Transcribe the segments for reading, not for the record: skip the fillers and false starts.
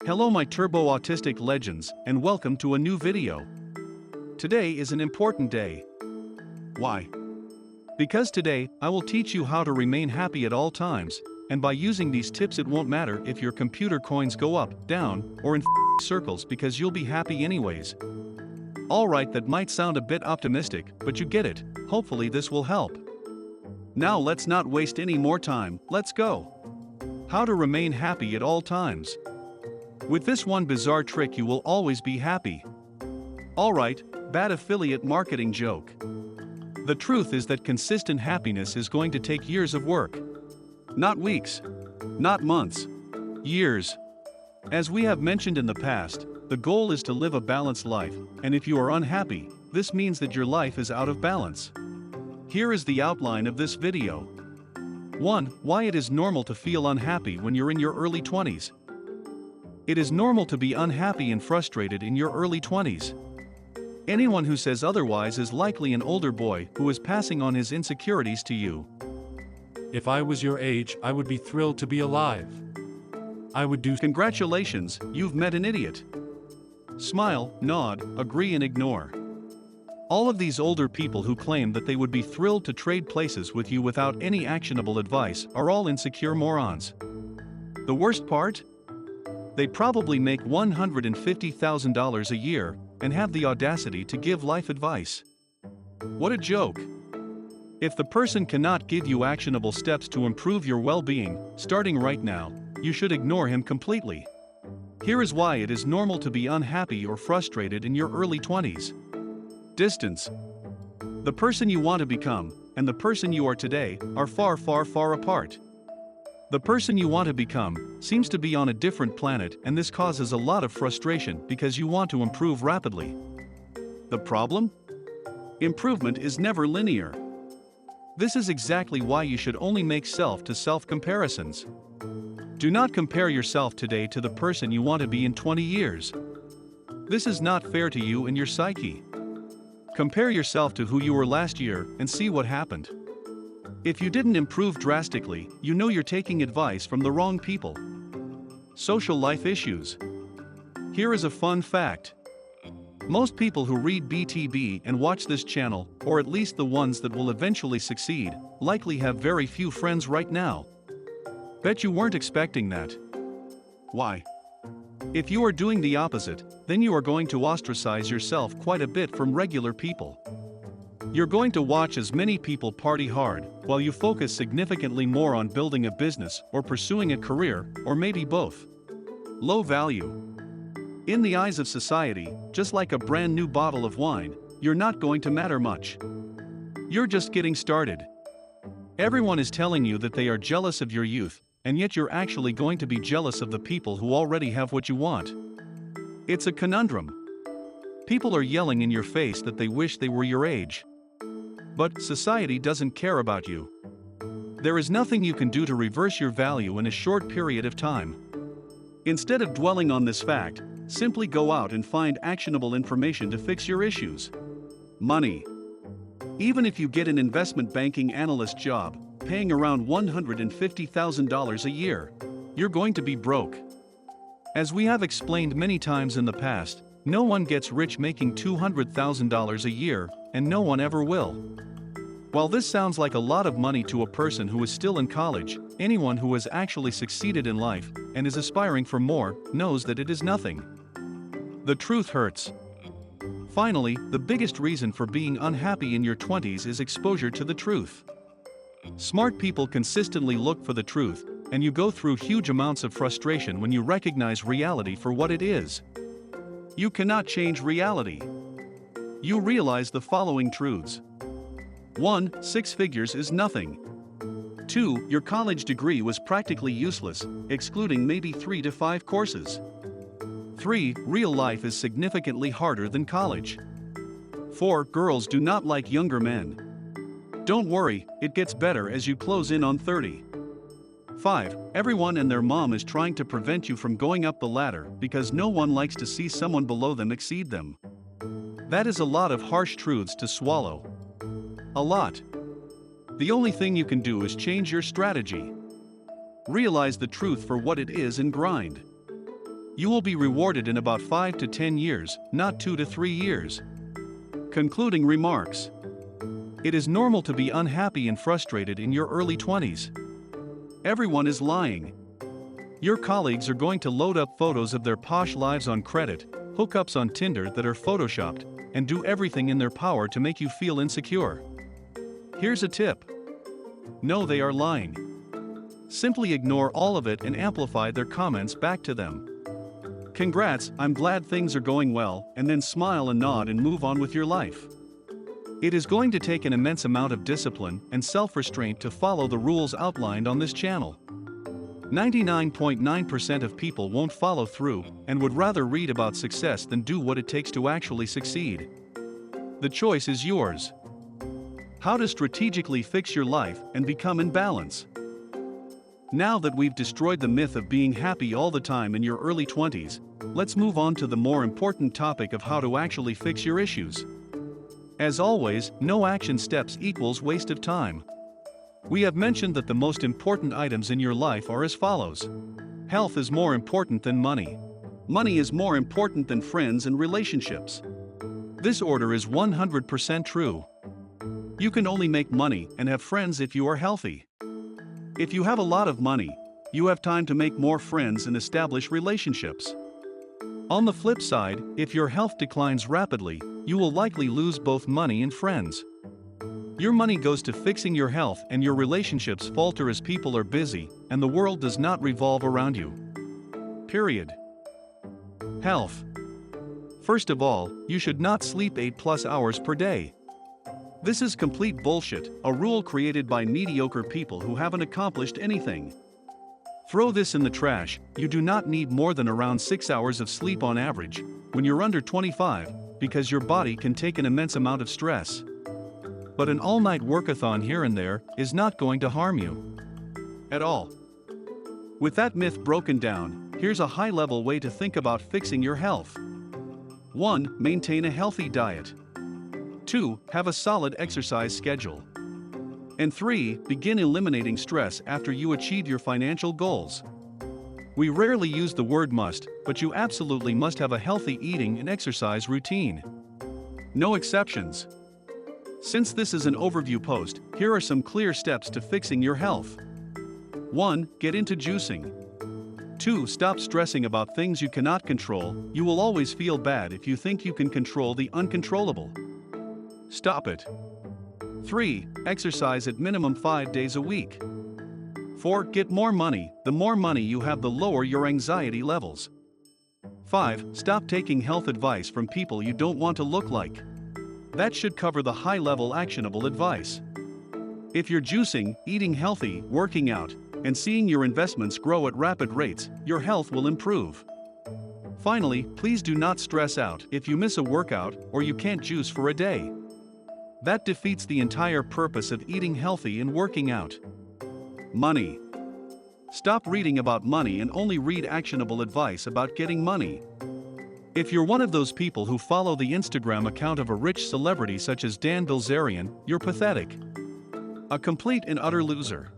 Hello my turbo autistic legends, and welcome to a new video. Today is an important day. Why? Because today, I will teach you how to remain happy at all times, and by using these tips it won't matter if your computer coins go up, down, or in circles because you'll be happy anyways. Alright, that might sound a bit optimistic, but you get it. Hopefully this will help. Now let's not waste any more time, let's go. How to remain happy at all times. With this one bizarre trick you will always be happy. Alright, bad affiliate marketing joke. The truth is that consistent happiness is going to take years of work. Not weeks. Not months. Years. As we have mentioned in the past, the goal is to live a balanced life, and if you are unhappy, this means that your life is out of balance. Here is the outline of this video. 1. Why it is normal to feel unhappy when you're in your early 20s. It is normal to be unhappy and frustrated in your early 20s. Anyone who says otherwise is likely an older boy who is passing on his insecurities to you. If I was your age, I would be thrilled to be alive. I would do. Congratulations, you've met an idiot. Smile, nod, agree and ignore. All of these older people who claim that they would be thrilled to trade places with you without any actionable advice are all insecure morons. The worst part? They probably make $150,000 a year and have the audacity to give life advice. What a joke. If the person cannot give you actionable steps to improve your well-being, starting right now, you should ignore him completely. Here is why it is normal to be unhappy or frustrated in your early 20s. Distance. The person you want to become and the person you are today are far, far, far apart. The person you want to become seems to be on a different planet, and this causes a lot of frustration because you want to improve rapidly. The problem? Improvement is never linear. This is exactly why you should only make self-to-self comparisons. Do not compare yourself today to the person you want to be in 20 years. This is not fair to you and your psyche. Compare yourself to who you were last year and see what happened. If you didn't improve drastically, you know you're taking advice from the wrong people. Social life issues. Here is a fun fact. Most people who read BTB and watch this channel, or at least the ones that will eventually succeed, likely have very few friends right now. Bet you weren't expecting that. Why? If you are doing the opposite, then you are going to ostracize yourself quite a bit from regular people. You're going to watch as many people party hard, while you focus significantly more on building a business or pursuing a career, or maybe both. Low value. In the eyes of society, just like a brand new bottle of wine, you're not going to matter much. You're just getting started. Everyone is telling you that they are jealous of your youth, and yet you're actually going to be jealous of the people who already have what you want. It's a conundrum. People are yelling in your face that they wish they were your age. But society doesn't care about you. There is nothing you can do to reverse your value in a short period of time. Instead of dwelling on this fact, simply go out and find actionable information to fix your issues. Money. Even if you get an investment banking analyst job, paying around $150,000 a year, you're going to be broke. As we have explained many times in the past, no one gets rich making $200,000 a year, and no one ever will. While this sounds like a lot of money to a person who is still in college, anyone who has actually succeeded in life and is aspiring for more knows that it is nothing. The truth hurts. Finally, the biggest reason for being unhappy in your 20s is exposure to the truth. Smart people consistently look for the truth, and you go through huge amounts of frustration when you recognize reality for what it is. You cannot change reality. You realize the following truths. 1. 6 figures is nothing. 2. Your college degree was practically useless, excluding maybe 3 to 5 courses. 3. Real life is significantly harder than college. 4. Girls do not like younger men. Don't worry, it gets better as you close in on 30. 5. Everyone and their mom is trying to prevent you from going up the ladder because no one likes to see someone below them exceed them. That is a lot of harsh truths to swallow. A lot. The only thing you can do is change your strategy. Realize the truth for what it is and grind. You will be rewarded in about 5 to 10 years, not 2 to 3 years. Concluding remarks. It is normal to be unhappy and frustrated in your early 20s. Everyone is lying. Your colleagues are going to load up photos of their posh lives on credit, hookups on Tinder that are photoshopped, and do everything in their power to make you feel insecure. Here's a tip. No, they are lying. Simply ignore all of it and amplify their comments back to them. Congrats, I'm glad things are going well, and then smile and nod and move on with your life. It is going to take an immense amount of discipline and self-restraint to follow the rules outlined on this channel. 99.9% of people won't follow through and would rather read about success than do what it takes to actually succeed. The choice is yours. How to strategically fix your life and become in balance. Now that we've destroyed the myth of being happy all the time in your early 20s, let's move on to the more important topic of how to actually fix your issues. As always, no action steps equals waste of time. We have mentioned that the most important items in your life are as follows. Health is more important than money. Money is more important than friends and relationships. This order is 100% true. You can only make money and have friends if you are healthy. If you have a lot of money, you have time to make more friends and establish relationships. On the flip side, if your health declines rapidly, you will likely lose both money and friends. Your money goes to fixing your health and your relationships falter as people are busy and the world does not revolve around you. Period. Health. First of all, you should not sleep 8+ hours per day. This is complete bullshit, a rule created by mediocre people who haven't accomplished anything. Throw this in the trash. You do not need more than around 6 hours of sleep on average when you're under 25, because your body can take an immense amount of stress. But an all-night workathon here and there is not going to harm you at all. With that myth broken down, here's a high-level way to think about fixing your health. 1. Maintain a healthy diet. 2. Have a solid exercise schedule. And 3. Begin eliminating stress after you achieve your financial goals. We rarely use the word must, but you absolutely must have a healthy eating and exercise routine. No exceptions. Since this is an overview post, here are some clear steps to fixing your health. 1. Get into juicing. 2. Stop stressing about things you cannot control. You will always feel bad if you think you can control the uncontrollable. Stop it. 3. Exercise at minimum 5 days a week. 4. Get more money. The more money you have, the lower your anxiety levels. 5. Stop taking health advice from people you don't want to look like. That should cover the high-level actionable advice. If you're juicing, eating healthy, working out, and seeing your investments grow at rapid rates, your health will improve. Finally, please do not stress out if you miss a workout or you can't juice for a day. That defeats the entire purpose of eating healthy and working out. Money. Stop reading about money and only read actionable advice about getting money. If you're one of those people who follow the Instagram account of a rich celebrity such as Dan Bilzerian, you're pathetic. A complete and utter loser.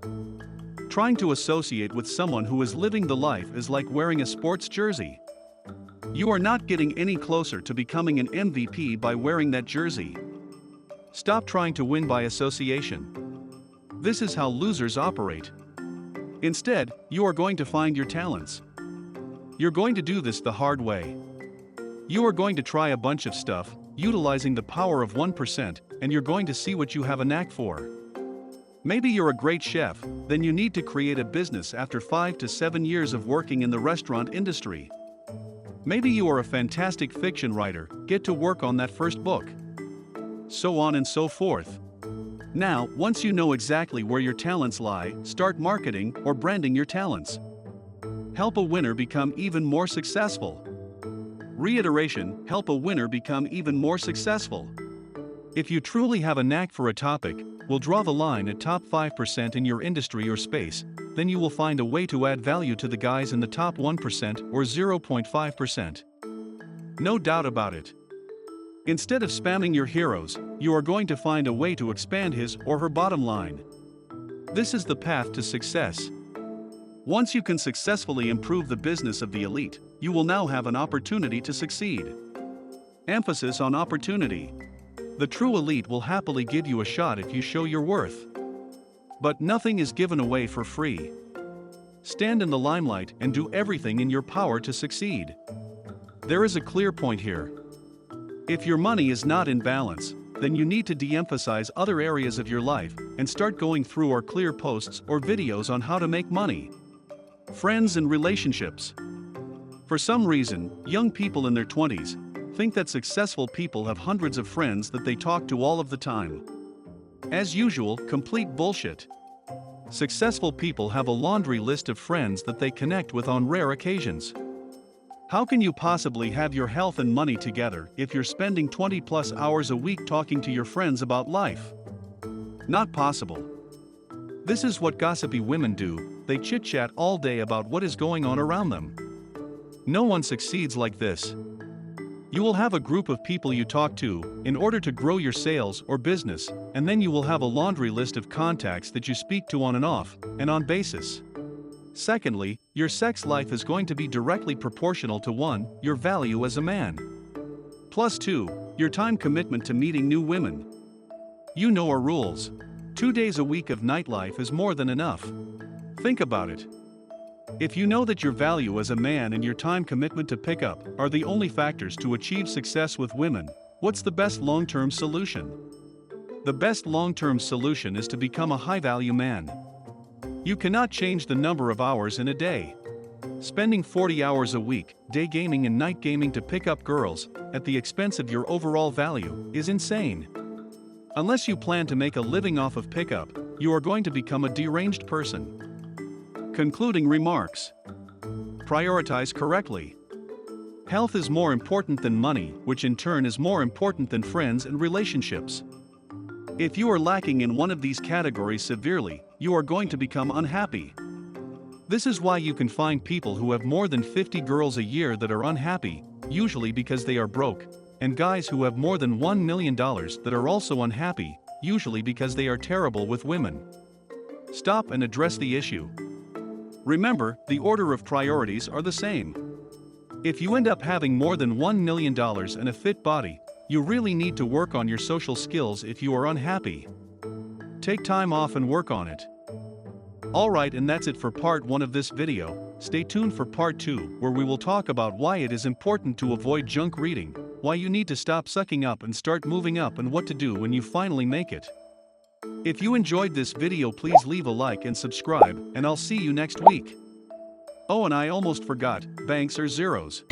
Trying to associate with someone who is living the life is like wearing a sports jersey. You are not getting any closer to becoming an MVP by wearing that jersey. Stop trying to win by association. This is how losers operate. Instead, you are going to find your talents. You're going to do this the hard way. You are going to try a bunch of stuff, utilizing the power of 1%, and you're going to see what you have a knack for. Maybe you're a great chef, then you need to create a business after 5 to 7 years of working in the restaurant industry. Maybe you are a fantastic fiction writer, get to work on that first book. So on and so forth. Now, once you know exactly where your talents lie, start marketing or branding your talents. Help a winner become even more successful. Reiteration, help a winner become even more successful. If you truly have a knack for a topic, we'll draw the line at top 5% in your industry or space, then you will find a way to add value to the guys in the top 1% or 0.5%. No doubt about it. Instead of spamming your heroes, you are going to find a way to expand his or her bottom line. This is the path to success. Once you can successfully improve the business of the elite, you will now have an opportunity to succeed. Emphasis on opportunity. The true elite will happily give you a shot if you show your worth. But nothing is given away for free. Stand in the limelight and do everything in your power to succeed. There is a clear point here. If your money is not in balance, then you need to de-emphasize other areas of your life and start going through our clear posts or videos on how to make money. Friends and relationships. For some reason, young people in their 20s think that successful people have hundreds of friends that they talk to all of the time. As usual, complete bullshit. Successful people have a laundry list of friends that they connect with on rare occasions. How can you possibly have your health and money together if you're spending 20+ hours a week talking to your friends about life? Not possible. This is what gossipy women do, they chit-chat all day about what is going on around them. No one succeeds like this. You will have a group of people you talk to in order to grow your sales or business, and then you will have a laundry list of contacts that you speak to on and off, and on basis. Secondly, your sex life is going to be directly proportional to 1, your value as a man. Plus 2, your time commitment to meeting new women. You know our rules. 2 days a week of nightlife is more than enough. Think about it. If you know that your value as a man and your time commitment to pickup are the only factors to achieve success with women, what's the best long-term solution? The best long-term solution is to become a high-value man. You cannot change the number of hours in a day. Spending 40 hours a week, day gaming and night gaming to pick up girls, at the expense of your overall value, is insane. Unless you plan to make a living off of pickup, you are going to become a deranged person. Concluding remarks. Prioritize correctly. Health is more important than money, which in turn is more important than friends and relationships. If you are lacking in one of these categories severely, you are going to become unhappy. This is why you can find people who have more than 50 girls a year that are unhappy, usually because they are broke, and guys who have more than $1 million that are also unhappy, usually because they are terrible with women. Stop and address the issue. Remember, the order of priorities are the same. If you end up having more than $1 million and a fit body, you really need to work on your social skills if you are unhappy. Take time off and work on it. Alright, and that's it for part 1 of this video. Stay tuned for part 2, where we will talk about why it is important to avoid junk reading, why you need to stop sucking up and start moving up, and what to do when you finally make it. If you enjoyed this video, please leave a like and subscribe, and I'll see you next week. Oh, and I almost forgot, banks are zeros.